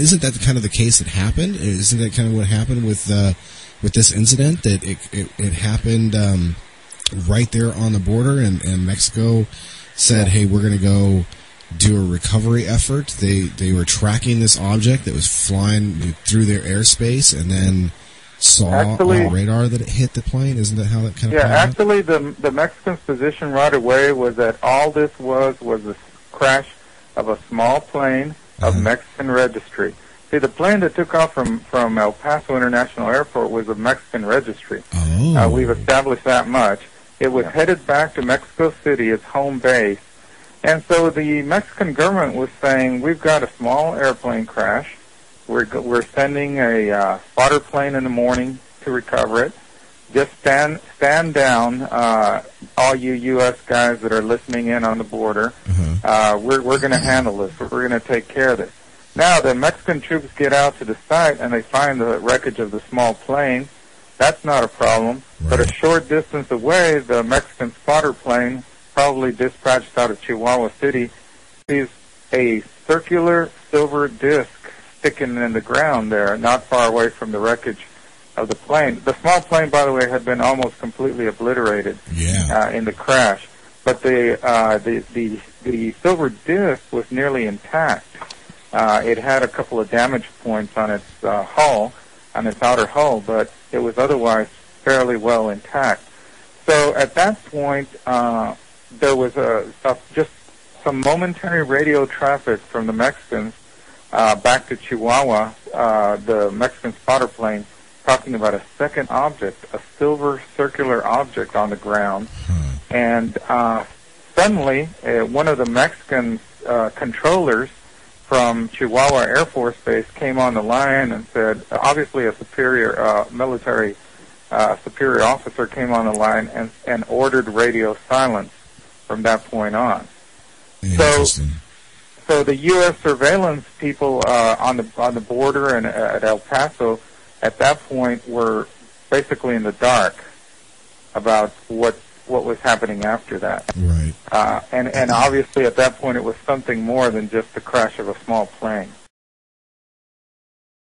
Isn't that kind of the case that happened? Isn't that kind of what happened with this incident? That it happened right there on the border, and Mexico said, "Hey, we're going to go do a recovery effort." They were tracking this object that was flying through their airspace, and then saw on radar that it hit the plane. Isn't that how that kind of? Yeah, actually, the Mexicans' position right away was that all this was a crash of a small plane of Mexican registry. See, the plane that took off from El Paso International Airport was of Mexican registry. Oh. We've established that much. It was headed back to Mexico City, its home base. And so the Mexican government was saying, we've got a small airplane crash. We're sending a spotter plane in the morning to recover it. Just stand down, all you U.S. guys that are listening in on the border. We're going to handle this. We're going to take care of this. Now, the Mexican troops get out to the site, and they find the wreckage of the small plane. That's not a problem. Right. But a short distance away, the Mexican spotter plane, probably dispatched out of Chihuahua City, sees a circular silver disc sticking in the ground there, not far away from the wreckage of the plane. The small plane, by the way, had been almost completely obliterated in the crash, but the silver disc was nearly intact. It had a couple of damage points on its hull, on its outer hull, but it was otherwise fairly well intact. So at that point, there was just some momentary radio traffic from the Mexicans back to Chihuahua, the Mexican spotter plane, talking about a second object, a silver circular object on the ground. And suddenly, one of the Mexican controllers from Chihuahua Air Force Base came on the line and said, obviously a superior military superior officer came on the line and ordered radio silence from that point on. So the U.S. surveillance people on the border and at El Paso at that point were basically in the dark about what was happening after that. Right. And obviously at that point it was something more than just the crash of a small plane.